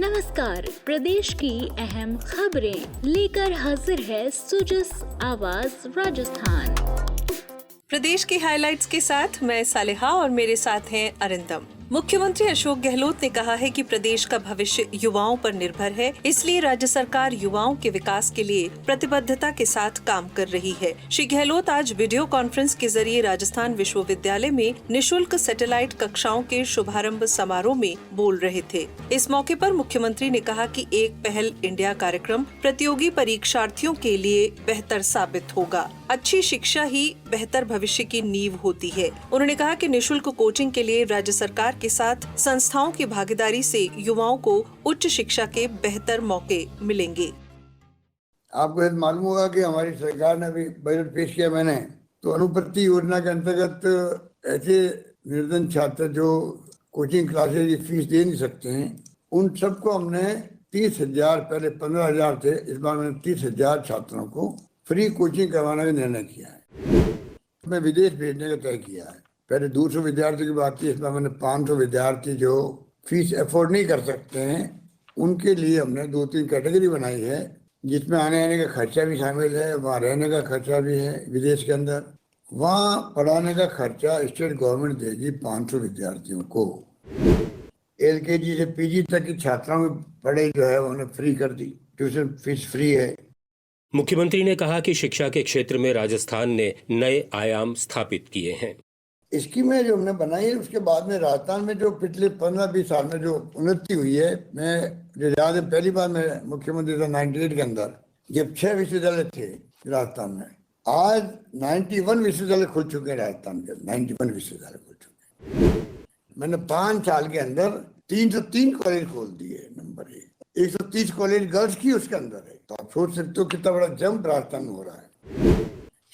नमस्कार, प्रदेश की अहम खबरें लेकर हाजिर है सुजस आवाज राजस्थान। प्रदेश की हाइलाइट्स के साथ मैं सालेहा और मेरे साथ हैं अरिंदम। मुख्यमंत्री अशोक गहलोत ने कहा है कि प्रदेश का भविष्य युवाओं पर निर्भर है, इसलिए राज्य सरकार युवाओं के विकास के लिए प्रतिबद्धता के साथ काम कर रही है। श्री गहलोत आज वीडियो कॉन्फ्रेंस के जरिए राजस्थान विश्वविद्यालय में निशुल्क सैटेलाइट कक्षाओं के शुभारंभ समारोह में बोल रहे थे। इस मौके पर मुख्यमंत्री ने कहा कि एक पहल इंडिया कार्यक्रम प्रतियोगी परीक्षार्थियों के लिए बेहतर साबित होगा। अच्छी शिक्षा ही बेहतर भविष्य की नींव होती है। उन्होंने कहा कि निशुल्क कोचिंग के लिए राज्य सरकार के साथ संस्थाओं की भागीदारी से युवाओं को उच्च शिक्षा के बेहतर मौके मिलेंगे। आपको मालूम होगा कि हमारी सरकार ने अभी बजट पेश किया मैंने, तो अनुपत्ति योजना के अंतर्गत ऐसे निर्धन छात्र जो कोचिंग क्लासेज की फीस दे नहीं सकते हैं, उन सबको हमने 30,000, पहले 15,000 थे, इस बार मैंने 30,000 छात्रों को फ्री कोचिंग करवाने का निर्णय किया है। मैं विदेश भेजने का तय किया है। पहले 200 विद्यार्थी की बात थी, इस बार मैंने 500 विद्यार्थी जो फीस अफोर्ड नहीं कर सकते हैं उनके लिए हमने 2-3 कैटेगरी बनाई है, जिसमें आने का खर्चा भी शामिल है, वहाँ रहने का खर्चा भी है विदेश के अंदर। वहाँ पढ़ाने का खर्चा स्टेट गवर्नमेंट देगी 500 विद्यार्थियों को। LKG से PG तक की छात्राओं की पढ़ाई जो है उन्हें फ्री कर दी, ट्यूशन फीस फ्री है। मुख्यमंत्री ने कहा कि शिक्षा के क्षेत्र में राजस्थान ने नए आयाम स्थापित किए हैं। स्कीमें जो हमने बनाई है उसके बाद में राजस्थान में जो पिछले 15-20 साल में जो उन्नति हुई है, मैं जो याद है पहली बार मैं मुख्यमंत्री था 98 के अंदर, जब 6 विश्वविद्यालय थे राजस्थान में, आज 91 विश्वविद्यालय खुल चुके हैं राजस्थान के। 91 विश्वविद्यालय खुल चुके हैं। मैंने 5 साल के अंदर 303 कॉलेज खोल दिए। नंबर 130 कॉलेज गर्ल्स की उसके अंदर है, तो आप सोच सकते हो कितना बड़ा जंप राजस्थान में हो रहा है।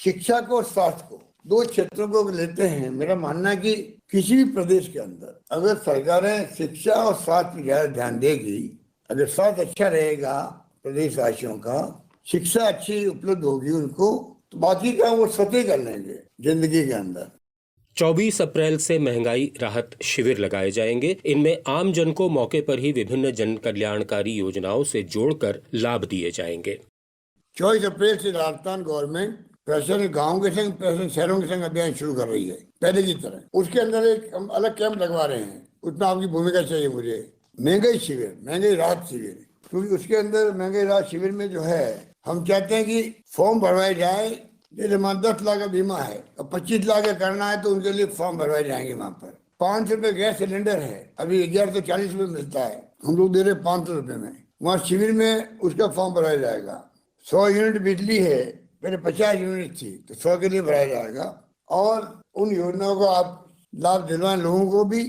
शिक्षा को और स्वास्थ्य को, 2 क्षेत्रों को लेते हैं। मेरा मानना है कि किसी भी प्रदेश के अंदर अगर सरकारें शिक्षा और स्वास्थ्य पर ज्यादा ध्यान देगी, अगर स्वास्थ्य अच्छा रहेगा प्रदेशवासियों का, शिक्षा अच्छी उपलब्ध होगी उनको, तो बाकी का वो स्वतः कर लेंगे जिंदगी के अंदर। 24 अप्रैल से महंगाई राहत शिविर लगाए जाएंगे। इनमें आम जन को मौके पर ही विभिन्न जन कल्याणकारी योजनाओं से जोड़कर लाभ दिए जाएंगे। 24 अप्रैल से राजस्थान गवर्नमेंट प्रशासन गाँव के संग प्रशासन शहरों के संग अभियान शुरू कर रही है, पहले की तरह। उसके अंदर एक हम अलग कैंप लगवा रहे हैं, उसमें आपकी भूमिका चाहिए मुझे। महंगाई शिविर, महंगाई राहत शिविर, क्योंकि उसके अंदर महंगाई राहत शिविर में जो है हम चाहते हैं कि फॉर्म भरवाए जाए। जैसे हमारा 10 लाख का बीमा है और 25 लाख का करना है, तो उनके लिए फॉर्म भरवाए जाएंगे। वहाँ पर 500 रुपये गैस सिलेंडर है, अभी 1140 रुपये मिलता है, हम लोग दे रहे 500 रुपये में। वहाँ शिविर में उसका फॉर्म भराया जाएगा। 100 यूनिट बिजली है, पहले 50 यूनिट थी, तो 100 के लिए भराया जाएगा। और उन योजनाओं को आप लाभ दिलवाएं लोगों को भी।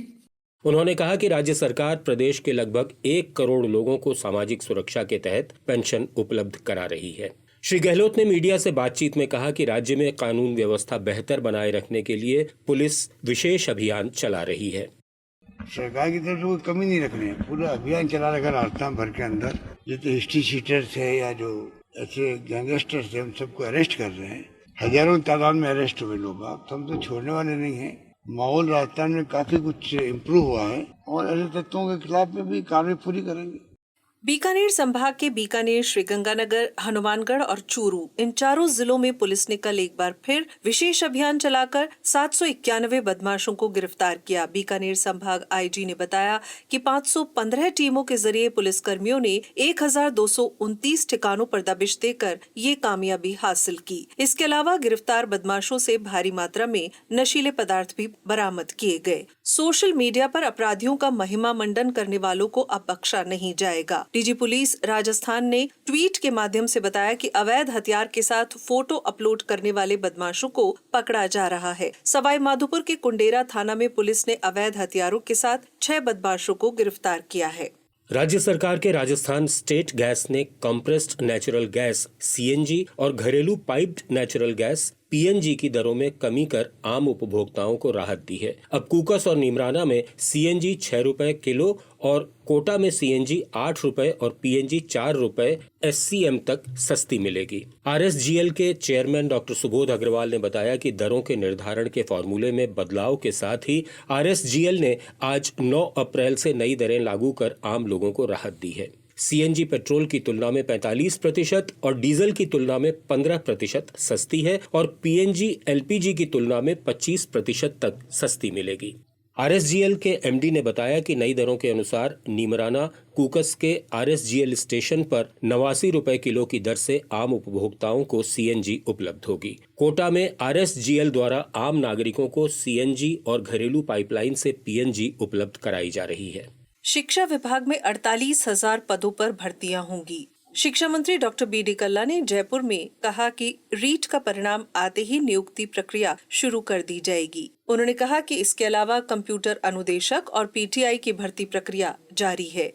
उन्होंने कहा कि राज्य सरकार प्रदेश के लगभग 1 करोड़ लोगों को सामाजिक सुरक्षा के तहत पेंशन उपलब्ध करा रही है। श्री गहलोत ने मीडिया से बातचीत में कहा कि राज्य में कानून व्यवस्था बेहतर बनाए रखने के लिए पुलिस विशेष अभियान चला रही है। सरकार की तरफ से कोई कमी नहीं रख रहे हैं, पूरा अभियान चला रखा राजस्थान भर के अंदर। जैसे हिस्ट्री शीटर्स है या जो ऐसे गैंगस्टर्स है, उन सबको अरेस्ट कर रहे हैं। हजारों तादाद में अरेस्ट हुए लोग। आप हम तो छोड़ने वाले नहीं हैं। माहौल राजस्थान में काफी कुछ इम्प्रूव हुआ है और ऐसे तत्वों के खिलाफ में भी कार्रवाई पूरी करेंगे। बीकानेर संभाग के बीकानेर, श्रीगंगानगर, हनुमानगढ़ और चूरू, इन चारों जिलों में पुलिस ने कल एक बार फिर विशेष अभियान चलाकर 791 बदमाशों को गिरफ्तार किया। बीकानेर संभाग IG ने बताया कि 515 टीमों के जरिए पुलिसकर्मियों ने 1229 ठिकानों पर दबिश देकर ये कामयाबी हासिल की। इसके अलावा गिरफ्तार बदमाशों से भारी मात्रा में नशीले पदार्थ भी बरामद किए गए। सोशल मीडिया पर अपराधियों का महिमा मंडन करने वालों को अब बख्शा नहीं जाएगा। DG पुलिस राजस्थान ने ट्वीट के माध्यम से बताया कि अवैध हथियार के साथ फोटो अपलोड करने वाले बदमाशों को पकड़ा जा रहा है। सवाई माधोपुर के कुंडेरा थाना में पुलिस ने अवैध हथियारों के साथ 6 बदमाशों को गिरफ्तार किया है। राज्य सरकार के राजस्थान स्टेट गैस ने कंप्रेस्ड नेचुरल गैस CNG और घरेलू पाइप्ड नेचुरल गैस पीएनजी की दरों में कमी कर आम उपभोक्ताओं को राहत दी है। अब कूकस और नीमराना में सीएनजी 6 रुपए किलो और कोटा में सीएनजी 8 रुपए और पीएनजी 4 रुपए एससीएम तक सस्ती मिलेगी। आरएसजीएल के चेयरमैन डॉक्टर सुबोध अग्रवाल ने बताया कि दरों के निर्धारण के फॉर्मूले में बदलाव के साथ ही आरएसजीएल ने आज 9 अप्रैल से नई दरें लागू कर आम लोगों को राहत दी है। सीएनजी पेट्रोल की तुलना में 45% और डीजल की तुलना में 15% सस्ती है और पीएनजी एलपीजी की तुलना में 25% तक सस्ती मिलेगी। आरएसजीएल के एमडी ने बताया कि नई दरों के अनुसार नीमराना कूकस के आरएसजीएल स्टेशन पर 89 रुपए किलो की दर से आम उपभोक्ताओं को सीएनजी उपलब्ध होगी। कोटा में आरएसजीएल द्वारा आम नागरिकों को सीएनजी और घरेलू पाइपलाइन से पीएनजी उपलब्ध कराई जा रही है। शिक्षा विभाग में 48,000 पदों पर भर्तियां होंगी। शिक्षा मंत्री डॉक्टर बी.डी. कल्ला ने जयपुर में कहा कि रीट का परिणाम आते ही नियुक्ति प्रक्रिया शुरू कर दी जाएगी। उन्होंने कहा कि इसके अलावा कंप्यूटर अनुदेशक और पीटीआई की भर्ती प्रक्रिया जारी है।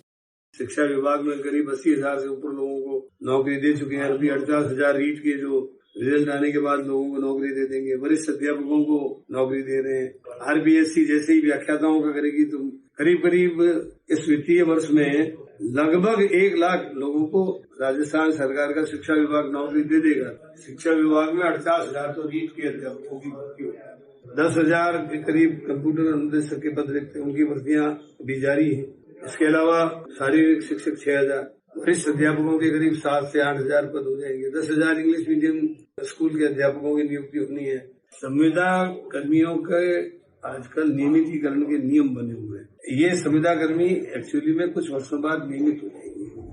शिक्षा विभाग में करीब 80,000 से ऊपर लोगों को नौकरी दे चुके हैं। अभी 48,000 रीट के जो रिजल्ट आने के बाद लोगों को नौकरी दे देंगे। वरिष्ठ अध्यापकों को नौकरी दे रहे हैं। आरबीएससी जैसे ही व्याख्याताओं का करेगी तो करीब इस वित्तीय वर्ष में लगभग 1 लाख लोगों को राजस्थान सरकार का शिक्षा विभाग नौकरी दे देगा। शिक्षा विभाग में 48,000 तो रीट के अध्यापकों की भर्ती होगी। 10,000 के करीब कंप्यूटर अनुदेशक के पद रिक्त, उनकी भर्तियां भी जारी है। इसके अलावा शारीरिक शिक्षक 6,000, वरिष्ठ अध्यापकों के करीब 7 से 8,000 पद हो जाएंगे। 10,000 इंग्लिश मीडियम स्कूल के अध्यापकों की नियुक्ति होनी है। संविदा कर्मियों के आजकल नियमितीकरण के नियम बने हुए हैं। ये संविदा कर्मी एक्चुअली में कुछ वर्षों बाद नियमित हो जाएंगे।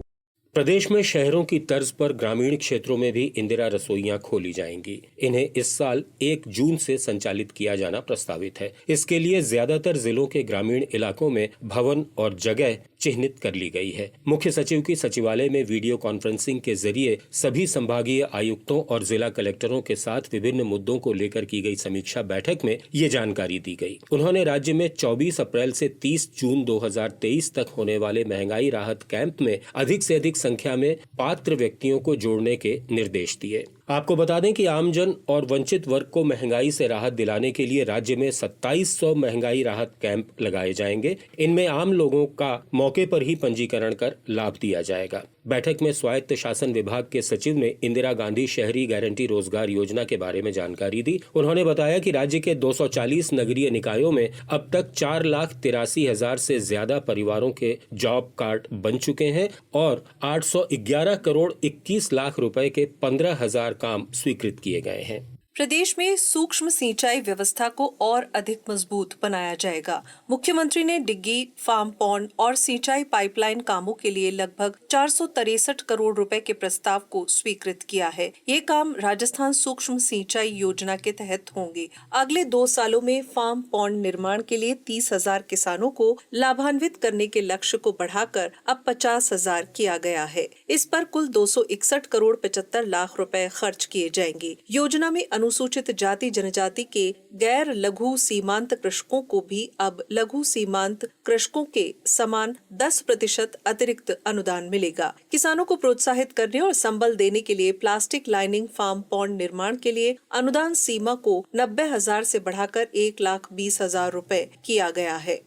प्रदेश में शहरों की तर्ज पर ग्रामीण क्षेत्रों में भी इंदिरा रसोइयां खोली जाएंगी। इन्हें इस साल 1 जून से संचालित किया जाना प्रस्तावित है। इसके लिए ज्यादातर जिलों के ग्रामीण इलाकों में भवन और जगह चिन्हित कर ली गई है। मुख्य सचिव की सचिवालय में वीडियो कॉन्फ्रेंसिंग के जरिए सभी संभागीय आयुक्तों और जिला कलेक्टरों के साथ विभिन्न मुद्दों को लेकर की गई समीक्षा बैठक में ये जानकारी दी गई। उन्होंने राज्य में 24 अप्रैल से 30 जून 2023 तक होने वाले महंगाई राहत कैंप में अधिक से अधिक संख्या में पात्र व्यक्तियों को जोड़ने के निर्देश दिए। आपको बता दें कि आमजन और वंचित वर्ग को महंगाई से राहत दिलाने के लिए राज्य में 2700 महंगाई राहत कैंप लगाए जाएंगे। इनमें आम लोगों का मौके पर ही पंजीकरण कर लाभ दिया जाएगा। बैठक में स्वायत्त शासन विभाग के सचिव ने इंदिरा गांधी शहरी गारंटी रोजगार योजना के बारे में जानकारी दी। उन्होंने बताया कि राज्य के 240 नगरीय निकायों में अब तक 4,83,000 से ज्यादा परिवारों के जॉब कार्ड बन चुके हैं और 811 करोड़ 21 लाख रुपए के 15,000 काम स्वीकृत किए गए हैं। प्रदेश में सूक्ष्म सिंचाई व्यवस्था को और अधिक मजबूत बनाया जाएगा। मुख्यमंत्री ने डिग्गी, फार्म पॉन्ड और सिंचाई पाइपलाइन कामों के लिए लगभग 463 करोड़ रुपए के प्रस्ताव को स्वीकृत किया है। ये काम राजस्थान सूक्ष्म सिंचाई योजना के तहत होंगे। अगले 2 सालों में फार्म पॉन्ड निर्माण के लिए 30,000 किसानों को लाभान्वित करने के लक्ष्य को बढ़ाकर अब 50,000 किया गया है। इस पर कुल 261 करोड़ 75 लाख रुपए खर्च किए जाएंगे। योजना में अनुसूचित जाति जनजाति के गैर लघु सीमांत कृषकों को भी अब लघु सीमांत कृषकों के समान 10% अतिरिक्त अनुदान मिलेगा। किसानों को प्रोत्साहित करने और संबल देने के लिए प्लास्टिक लाइनिंग फार्म पॉन्ड निर्माण के लिए अनुदान सीमा को 90,000 से बढ़ाकर 1,20,000 रुपए किया गया है।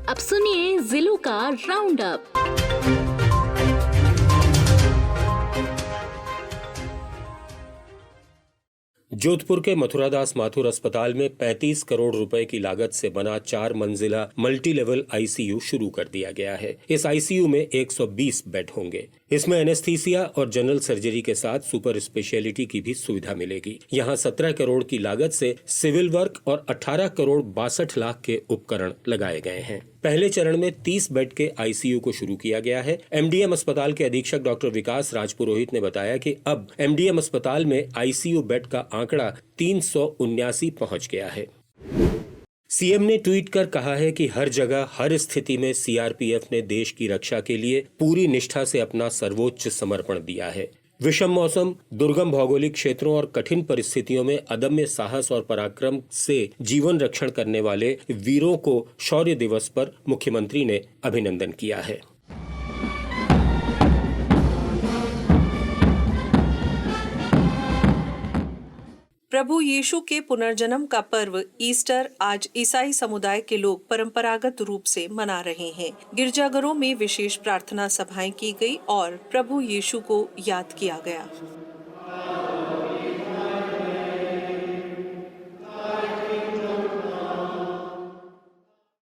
अब सुनिए जिलों का राउंड अप। जोधपुर के मथुरादास माथुर अस्पताल में 35 करोड़ रुपए की लागत से बना 4 मंजिला मल्टी लेवल आईसीयू शुरू कर दिया गया है। इस आईसीयू में 120 बेड होंगे। इसमें एनेस्थीसिया और जनरल सर्जरी के साथ सुपर स्पेशलिटी की भी सुविधा मिलेगी। यहाँ 17 करोड़ की लागत से सिविल वर्क और 18 करोड़ 62 लाख के उपकरण लगाए गए हैं। पहले चरण में 30 बेड के आईसीयू को शुरू किया गया है। एमडीएम अस्पताल के अधीक्षक डॉक्टर विकास राजपुरोहित ने बताया कि अब एमडीएम अस्पताल में आईसीयू बेड का आंकड़ा 379 पहुंच गया है। सीएम ने ट्वीट कर कहा है कि हर जगह हर स्थिति में सीआरपीएफ ने देश की रक्षा के लिए पूरी निष्ठा से अपना सर्वोच्च समर्पण दिया है। विषम मौसम, दुर्गम भौगोलिक क्षेत्रों और कठिन परिस्थितियों में अदम्य साहस और पराक्रम से जीवन रक्षण करने वाले वीरों को शौर्य दिवस पर मुख्यमंत्री ने अभिनंदन किया है। प्रभु यीशु के पुनर्जन्म का पर्व ईस्टर आज ईसाई समुदाय के लोग परंपरागत रूप से मना रहे हैं। गिरजाघरों में विशेष प्रार्थना सभाएं की गई और प्रभु यीशु को याद किया गया।